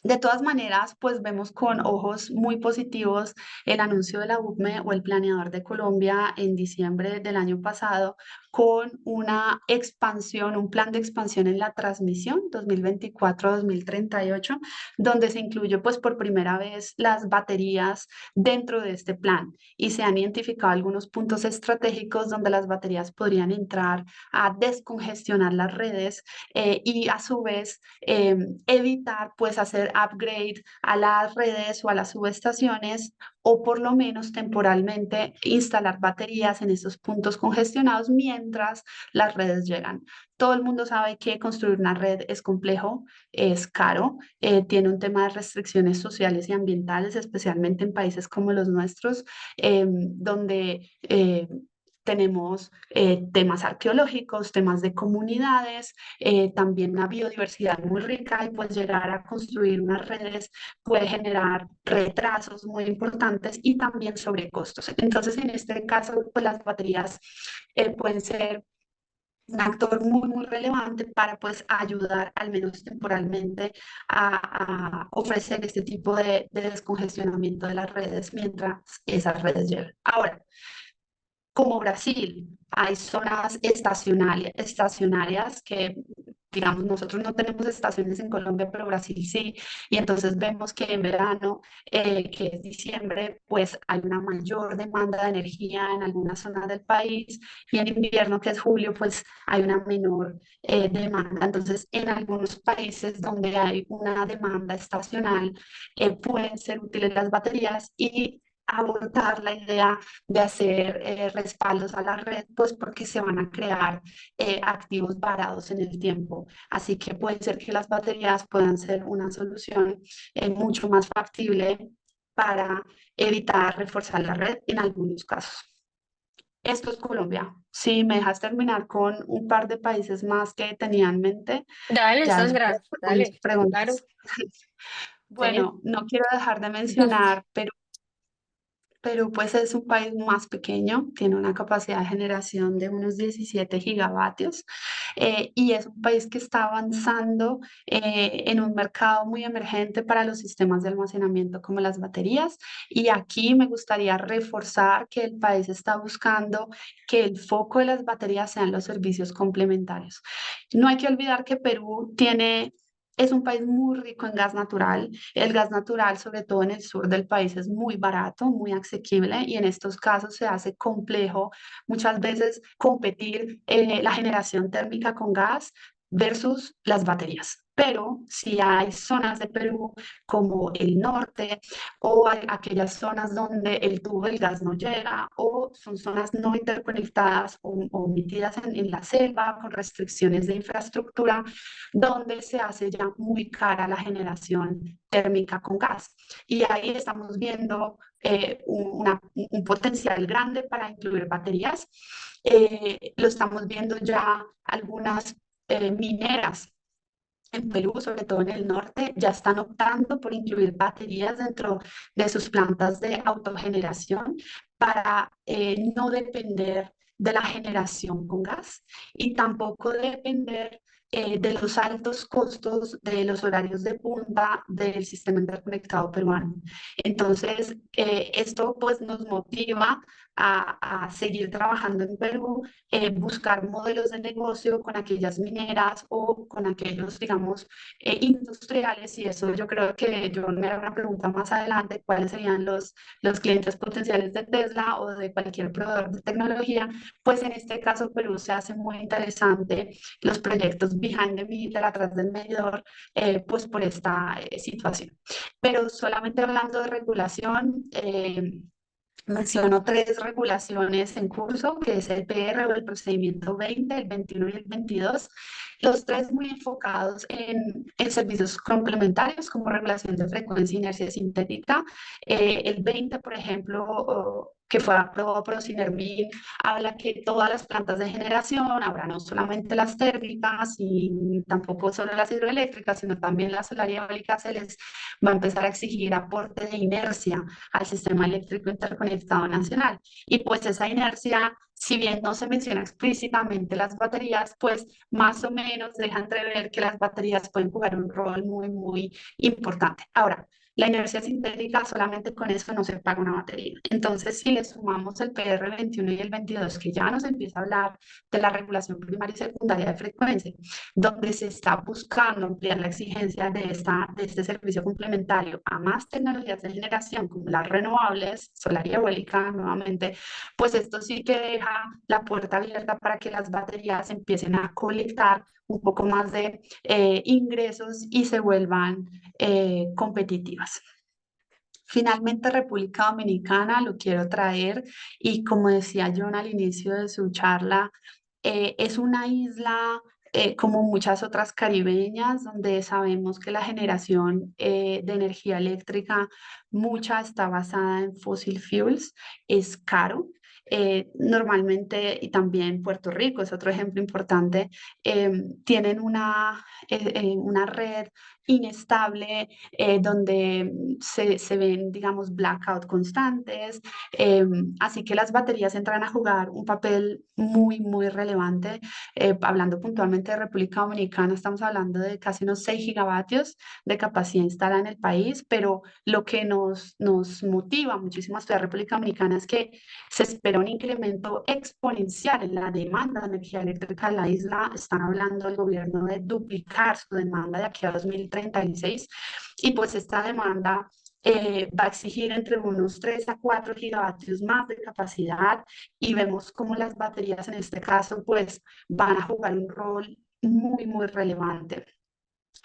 De todas maneras, pues vemos con ojos muy positivos el anuncio de la UCME o el Planeador de Colombia en diciembre del año pasado con una expansión, un plan de expansión en la transmisión 2024-2038, donde se incluye pues por primera vez las baterías dentro de este plan y se han identificado algunos puntos estratégicos donde las baterías podrían entrar a descongestionar las redes y a su vez evitar pues hacer upgrade a las redes o a las subestaciones o por lo menos temporalmente instalar baterías en estos puntos congestionados mientras las redes llegan. Todo el mundo sabe que construir una red es complejo, es caro, tiene un tema de restricciones sociales y ambientales, especialmente en países como los nuestros, donde tenemos temas arqueológicos, temas de comunidades, también una biodiversidad muy rica y pues llegar a construir unas redes puede generar retrasos muy importantes y también sobrecostos. Entonces, en este caso, pues las baterías pueden ser un actor muy relevante para pues ayudar al menos temporalmente a ofrecer este tipo de descongestionamiento de las redes mientras esas redes llegan. Ahora, como Brasil, hay zonas estacionarias que, digamos, nosotros no tenemos estaciones en Colombia, pero Brasil sí, y entonces vemos que en verano, que es diciembre, pues hay una mayor demanda de energía en algunas zonas del país, y en invierno, que es julio, pues hay una menor demanda. Entonces, en algunos países donde hay una demanda estacional, pueden ser útiles las baterías y abortar la idea de hacer respaldos a la red, pues porque se van a crear activos varados en el tiempo. Así que puede ser que las baterías puedan ser una solución mucho más factible para evitar reforzar la red en algunos casos. Esto es Colombia. Si me dejas terminar con un par de países más que tenía en mente, Dale, ya Sandra, después con mis dale, claro. preguntas. Sí. Bueno, no quiero dejar de mencionar Perú pues es un país más pequeño, tiene una capacidad de generación de unos 17 gigavatios y es un país que está avanzando en un mercado muy emergente para los sistemas de almacenamiento como las baterías. Y aquí me gustaría reforzar que el país está buscando que el foco de las baterías sean los servicios complementarios. No hay que olvidar que Perú es un país muy rico en gas natural. El gas natural, sobre todo en el sur del país, es muy barato, muy asequible y en estos casos se hace complejo muchas veces competir la generación térmica con gas versus las baterías. Pero si hay zonas de Perú como el norte o hay aquellas zonas donde el tubo del gas no llega o son zonas no interconectadas o metidas en la selva con restricciones de infraestructura, donde se hace ya muy cara la generación térmica con gas. Y ahí estamos viendo un potencial grande para incluir baterías. Lo estamos viendo ya algunas mineras en Perú, sobre todo en el norte, ya están optando por incluir baterías dentro de sus plantas de autogeneración para no depender de la generación con gas y tampoco depender de los altos costos de los horarios de punta del sistema interconectado peruano. Entonces, esto pues nos motiva a seguir trabajando en Perú, buscar modelos de negocio con aquellas mineras o con aquellos, digamos, industriales, y eso yo creo que yo me haré una pregunta más adelante, cuáles serían los clientes potenciales de Tesla o de cualquier proveedor de tecnología. Pues en este caso Perú se hace muy interesante los proyectos behind the meter, atrás del medidor, pues por esta situación. Pero solamente hablando de regulación, menciono 3 regulaciones en curso, que es el PR o el procedimiento 20, el 21 y el 22, los 3 muy enfocados en servicios complementarios como regulación de frecuencia e inercia sintética. El 20, por ejemplo, que fue aprobado por Ocinervin, habla que todas las plantas de generación, ahora no solamente las térmicas y tampoco solo las hidroeléctricas, sino también las solar y eólicas, se les va a empezar a exigir aporte de inercia al sistema eléctrico interconectado nacional. Y pues esa inercia, si bien no se menciona explícitamente las baterías, pues más o menos deja entrever que las baterías pueden jugar un rol muy, muy importante. Ahora, la inercia sintética, solamente con eso no se paga una batería. Entonces, si le sumamos el PR21 y el 22, que ya nos empieza a hablar de la regulación primaria y secundaria de frecuencia, donde se está buscando ampliar la exigencia de este servicio complementario a más tecnologías de generación, como las renovables, solar y eólica, nuevamente, pues esto sí que deja la puerta abierta para que las baterías empiecen a colectar un poco más de ingresos y se vuelvan competitivas. Finalmente, República Dominicana lo quiero traer, y como decía John al inicio de su charla, es una isla como muchas otras caribeñas, donde sabemos que la generación de energía eléctrica, mucha está basada en fossil fuels, es caro. Normalmente, y también Puerto Rico es otro ejemplo importante, tienen una red inestable, donde se ven, digamos, blackout constantes. Así que las baterías entran a jugar un papel muy, muy relevante. Hablando puntualmente de República Dominicana, estamos hablando de casi unos 6 gigavatios de capacidad instalada en el país, pero lo que nos motiva muchísimo a estudiar República Dominicana es que se espera un incremento exponencial en la demanda de energía eléctrica en la isla. Están hablando el gobierno de duplicar su demanda de aquí a 2036, y pues esta demanda va a exigir entre unos 3 a 4 gigavatios más de capacidad, y vemos cómo las baterías en este caso pues van a jugar un rol muy, muy relevante.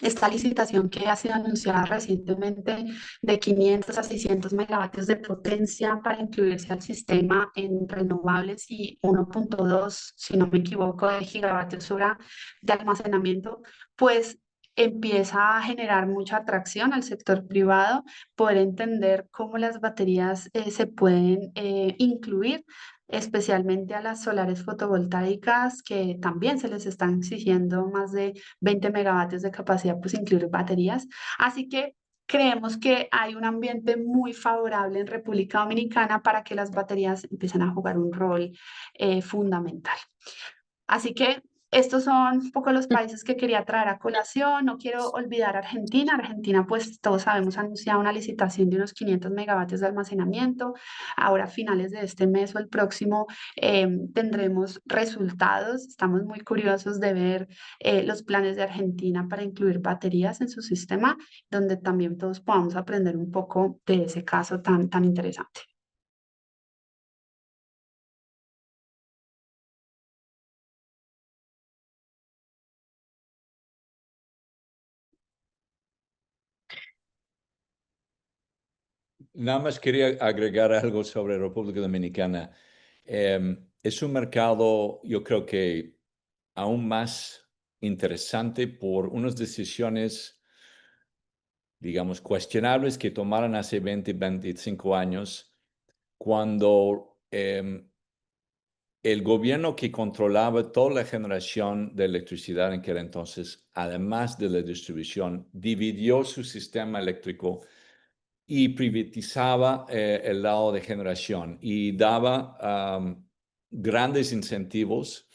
Esta licitación que ha sido anunciada recientemente de 500 a 600 megavatios de potencia para incluirse al sistema en renovables, y 1.2, si no me equivoco, de gigavatios hora de almacenamiento, pues empieza a generar mucha atracción al sector privado, poder entender cómo las baterías se pueden incluir, especialmente a las solares fotovoltaicas, que también se les están exigiendo más de 20 megavatios de capacidad, pues incluir baterías. Así que creemos que hay un ambiente muy favorable en República Dominicana para que las baterías empiecen a jugar un rol fundamental. Así que estos son un poco los países que quería traer a colación. No quiero olvidar Argentina. Argentina, pues todos sabemos, ha anunciado una licitación de unos 500 megavatios de almacenamiento. Ahora, a finales de este mes o el próximo, tendremos resultados. Estamos muy curiosos de ver los planes de Argentina para incluir baterías en su sistema, donde también todos podamos aprender un poco de ese caso tan interesante. Nada más quería agregar algo sobre República Dominicana. Es un mercado, yo creo que aún más interesante por unas decisiones, digamos, cuestionables que tomaron hace 20, 25 años, cuando el gobierno que controlaba toda la generación de electricidad en aquel entonces, además de la distribución, dividió su sistema eléctrico y privatizaba el lado de generación y daba grandes incentivos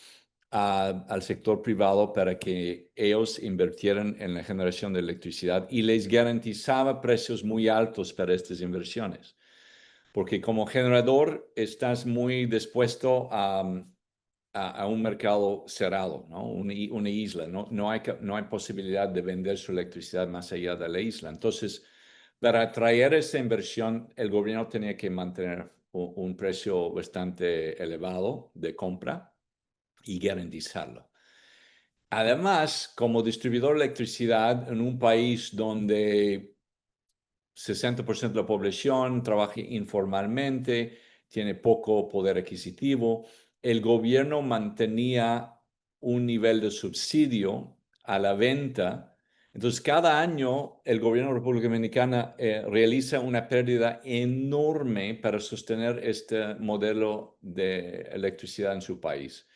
al sector privado para que ellos invirtieran en la generación de electricidad y les garantizaba precios muy altos para estas inversiones. porque como generador estás muy dispuesto a un mercado cerrado, ¿no? Una isla, no hay posibilidad de vender su electricidad más allá de la isla. Entonces, para atraer esa inversión, el gobierno tenía que mantener un precio bastante elevado de compra y garantizarlo. Además, como distribuidor de electricidad en un país donde 60% de la población trabaja informalmente, tiene poco poder adquisitivo, el gobierno mantenía un nivel de subsidio a la venta. Entonces, cada año el gobierno de la República Dominicana realiza una pérdida enorme para sostener este modelo de electricidad en su país.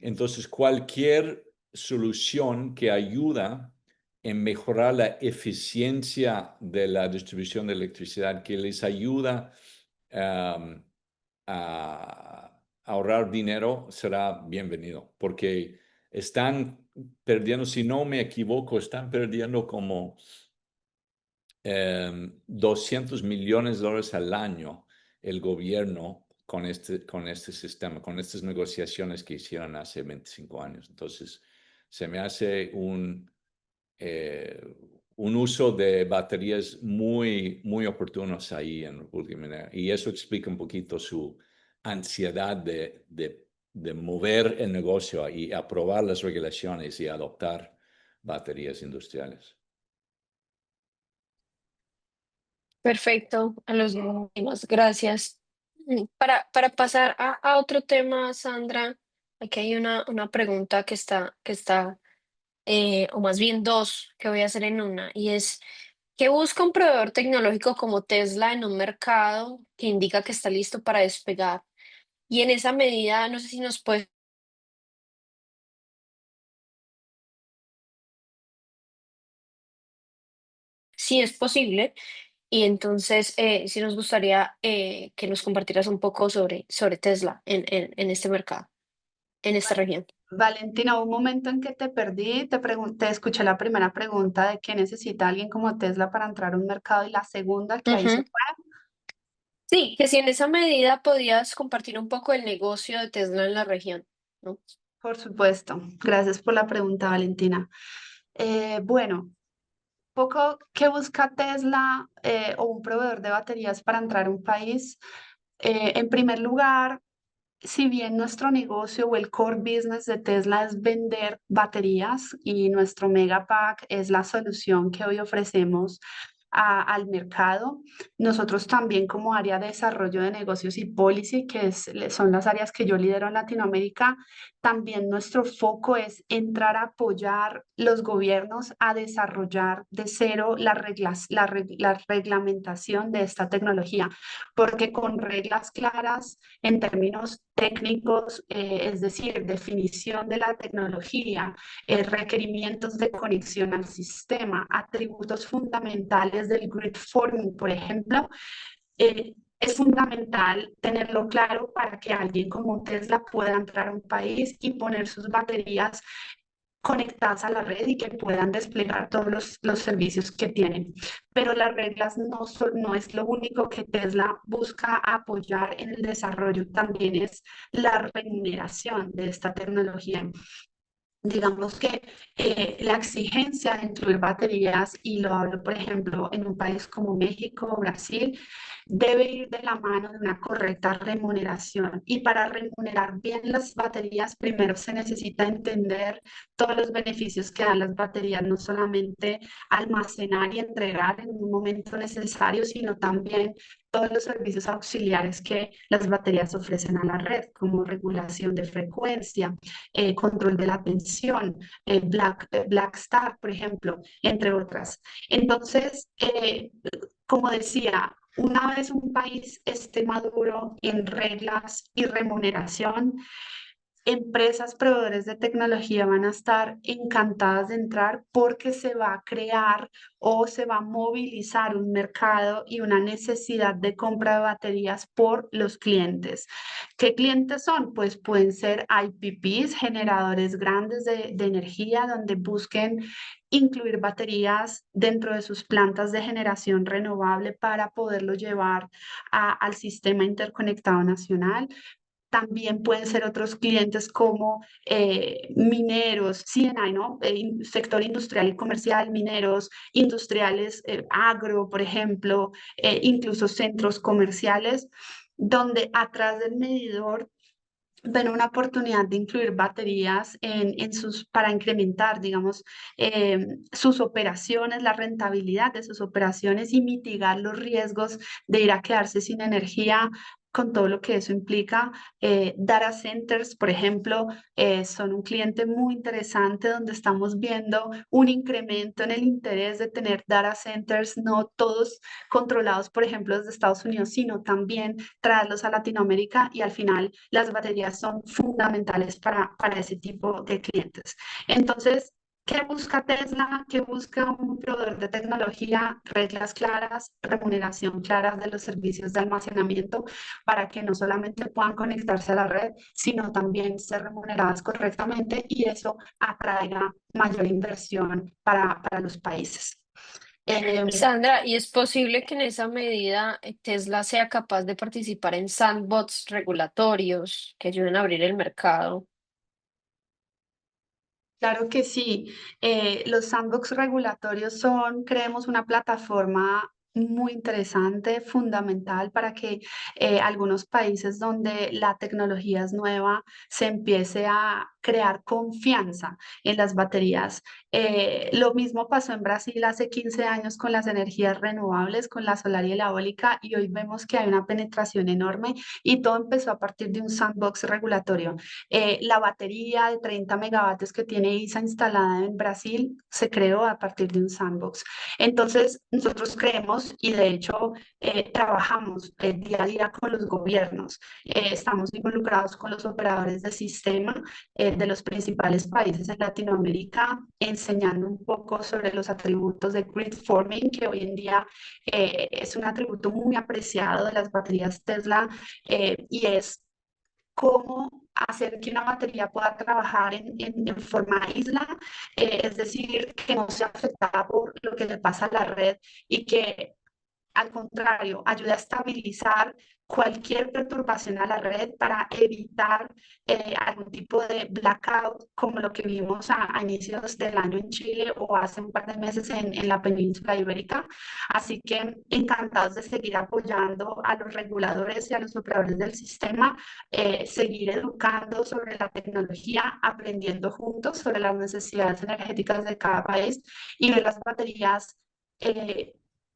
Entonces, cualquier solución que ayuda en mejorar la eficiencia de la distribución de electricidad, que les ayuda a ahorrar dinero, será bienvenido, porque están perdiendo, si no me equivoco, están perdiendo como 200 millones de dólares al año el gobierno con este sistema, con estas negociaciones que hicieron hace 25 años. Entonces, se me hace un uso de baterías muy, muy oportunos ahí en República Dominicana. Y eso explica un poquito su ansiedad de mover el negocio y aprobar las regulaciones y adoptar baterías industriales. Perfecto, a los mismos, gracias. Para pasar a otro tema, Sandra, aquí hay una pregunta o más bien dos, que voy a hacer en una, y es, ¿qué busca un proveedor tecnológico como Tesla en un mercado que indica que está listo para despegar? Y en esa medida, no sé si nos puede, si es posible, y entonces sí nos gustaría que nos compartieras un poco sobre Tesla en este mercado, en esta región. Valentina, hubo un momento en que te perdí, te escuché la primera pregunta de qué necesita alguien como Tesla para entrar a un mercado y la segunda que ahí se Ujú. fue. Sí, que si en esa medida podías compartir un poco el negocio de Tesla en la región, ¿no? Por supuesto, gracias por la pregunta, Valentina. Bueno, poco que busca Tesla o un proveedor de baterías para entrar a un país. En primer lugar, si bien nuestro negocio o el core business de Tesla es vender baterías y nuestro Megapack es la solución que hoy ofrecemos al mercado, nosotros también como área de desarrollo de negocios y policy, son las áreas que yo lidero en Latinoamérica, también nuestro foco es entrar a apoyar los gobiernos a desarrollar de cero la reglamentación de esta tecnología, porque con reglas claras en términos técnicos, es decir, definición de la tecnología, requerimientos de conexión al sistema, atributos fundamentales del grid forming, por ejemplo, es fundamental tenerlo claro para que alguien como Tesla pueda entrar a un país y poner sus baterías conectadas a la red y que puedan desplegar todos los servicios que tienen. Pero las reglas no es lo único que Tesla busca apoyar en el desarrollo, también es la remuneración de esta tecnología. Digamos que la exigencia de incluir baterías, y lo hablo, por ejemplo, en un país como México o Brasil, debe ir de la mano de una correcta remuneración. Y para remunerar bien las baterías, primero se necesita entender todos los beneficios que dan las baterías, no solamente almacenar y entregar en un momento necesario, sino también todos los servicios auxiliares que las baterías ofrecen a la red, como regulación de frecuencia, control de la tensión, Black Star, por ejemplo, entre otras. Entonces, como decía, una vez un país esté maduro en reglas y remuneración, empresas, proveedores de tecnología van a estar encantadas de entrar porque se va a crear o se va a movilizar un mercado y una necesidad de compra de baterías por los clientes. ¿Qué clientes son? Pues pueden ser IPPs, generadores grandes de energía, donde busquen incluir baterías dentro de sus plantas de generación renovable para poderlo llevar al sistema interconectado nacional. También pueden ser otros clientes como mineros, CNI, ¿no? Sector industrial y comercial, mineros, industriales, agro, por ejemplo, incluso centros comerciales, donde atrás del medidor ven una oportunidad de incluir baterías para incrementar, digamos, sus operaciones, la rentabilidad de sus operaciones y mitigar los riesgos de ir a quedarse sin energía con todo lo que eso implica. Data centers, por ejemplo, son un cliente muy interesante donde estamos viendo un incremento en el interés de tener data centers, no todos controlados, por ejemplo, desde Estados Unidos, sino también traerlos a Latinoamérica, y al final las baterías son fundamentales para ese tipo de clientes. Entonces, ¿qué busca Tesla? ¿Qué busca un proveedor de tecnología? Reglas claras, remuneración clara de los servicios de almacenamiento para que no solamente puedan conectarse a la red, sino también ser remuneradas correctamente, y eso atraiga mayor inversión para los países. Sandra, ¿y es posible que en esa medida Tesla sea capaz de participar en sandbox regulatorios que ayuden a abrir el mercado? Claro que sí. Los sandbox regulatorios son, creemos, una plataforma muy interesante, fundamental para que algunos países donde la tecnología es nueva se empiece a crear confianza en las baterías. Lo mismo pasó en Brasil hace 15 años con las energías renovables, con la solar y la eólica, y hoy vemos que hay una penetración enorme, y todo empezó a partir de un sandbox regulatorio. La batería de 30 megavatios que tiene ISA instalada en Brasil se creó a partir de un sandbox. Entonces, nosotros creemos, y de hecho trabajamos día a día con los gobiernos, estamos involucrados con los operadores de sistema de los principales países en Latinoamérica, enseñando un poco sobre los atributos de grid forming, que hoy en día es un atributo muy apreciado de las baterías Tesla, y es cómo hacer que una batería pueda trabajar en forma isla, es decir, que no sea afectada por lo que le pasa a la red, y que al contrario, ayuda a estabilizar cualquier perturbación a la red para evitar algún tipo de blackout, como lo que vimos a inicios del año en Chile o hace un par de meses en la península ibérica. Así que encantados de seguir apoyando a los reguladores y a los operadores del sistema, seguir educando sobre la tecnología, aprendiendo juntos sobre las necesidades energéticas de cada país, y ver las baterías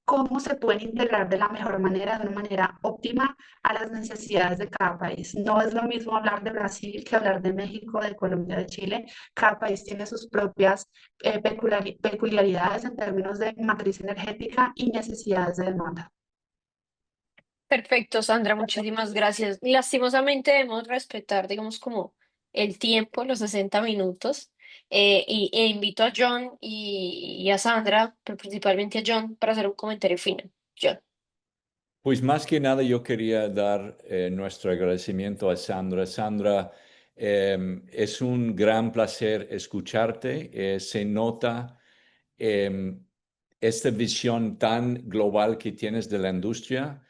cómo se pueden integrar de la mejor manera, de una manera óptima, a las necesidades de cada país. No es lo mismo hablar de Brasil que hablar de México, de Colombia, de Chile. Cada país tiene sus propias peculiaridades en términos de matriz energética y necesidades de demanda. Perfecto, Sandra, muchísimas gracias. Lastimosamente debemos respetar, digamos, como el tiempo, los 60 minutos, e invito a John y a Sandra, pero principalmente a John, para hacer un comentario final. John. Pues más que nada yo quería dar nuestro agradecimiento a Sandra. Sandra, es un gran placer escucharte. Se nota esta visión tan global que tienes de la industria,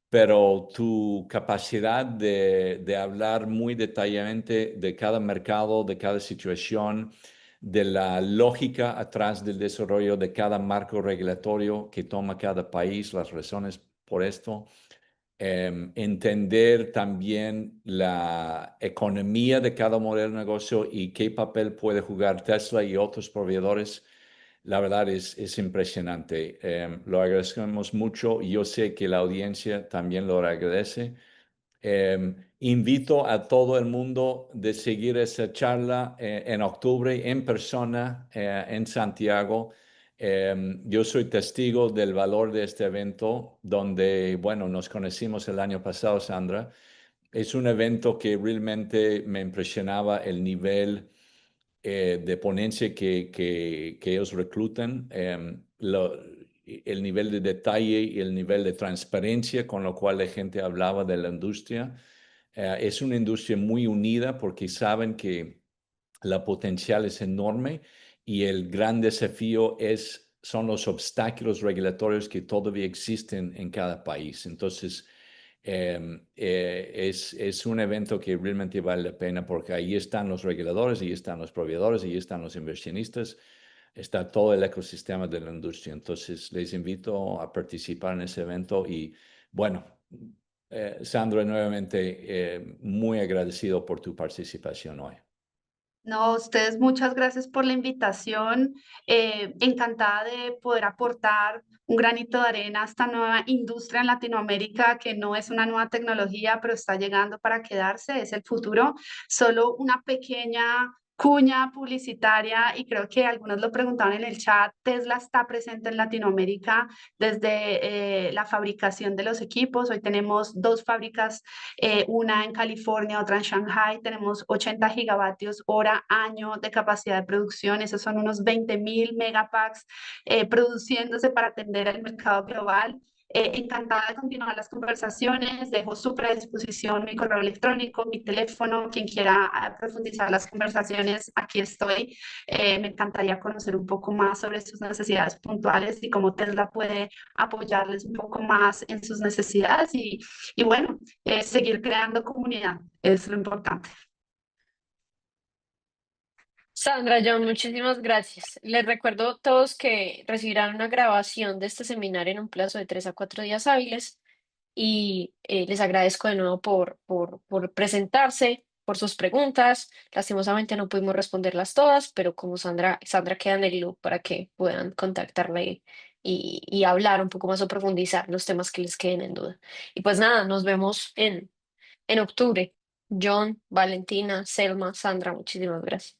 pero tu capacidad de hablar muy detalladamente de cada mercado, de cada situación, de la lógica atrás del desarrollo de cada marco regulatorio que toma cada país, las razones por esto, entender también la economía de cada modelo de negocio y qué papel puede jugar Tesla y otros proveedores. La verdad es impresionante. Lo agradecemos mucho y yo sé que la audiencia también lo agradece. Invito a todo el mundo de seguir esa charla en octubre en persona en Santiago. Yo soy testigo del valor de este evento donde, bueno, nos conocimos el año pasado, Sandra, es un evento que realmente me impresionaba el nivel de ponencia que ellos reclutan, el nivel de detalle y el nivel de transparencia con lo cual la gente hablaba de la industria. Es una industria muy unida porque saben que la potencial es enorme y el gran desafío son los obstáculos regulatorios que todavía existen en cada país. Entonces, es un evento que realmente vale la pena porque ahí están los reguladores, ahí están los proveedores, ahí están los inversionistas, está todo el ecosistema de la industria. Entonces, les invito a participar en ese evento y bueno, Sandra, nuevamente muy agradecido por tu participación hoy. No, ustedes, muchas gracias por la invitación. Encantada de poder aportar un granito de arena a esta nueva industria en Latinoamérica, que no es una nueva tecnología, pero está llegando para quedarse, es el futuro. Solo una pequeña cuña publicitaria, y creo que algunos lo preguntaban en el chat, Tesla está presente en Latinoamérica desde la fabricación de los equipos. Hoy tenemos 2 fábricas, una en California, otra en Shanghai. Tenemos 80 gigavatios hora año de capacidad de producción. Esos son unos 20.000 megapacks produciéndose para atender al mercado global. Encantada de continuar las conversaciones. Dejo súper a disposición mi correo electrónico, mi teléfono. Quien quiera profundizar las conversaciones, aquí estoy. Me encantaría conocer un poco más sobre sus necesidades puntuales y cómo Tesla puede apoyarles un poco más en sus necesidades. Y bueno, seguir creando comunidad es lo importante. Sandra, John, muchísimas gracias. Les recuerdo a todos que recibirán una grabación de este seminario en un plazo de 3 a 4 días hábiles y les agradezco de nuevo por presentarse, por sus preguntas. Lastimosamente no pudimos responderlas todas, pero como Sandra queda en el loop para que puedan contactarla y hablar un poco más o profundizar los temas que les queden en duda. Y pues nada, nos vemos en octubre. John, Valentina, Selma, Sandra, muchísimas gracias.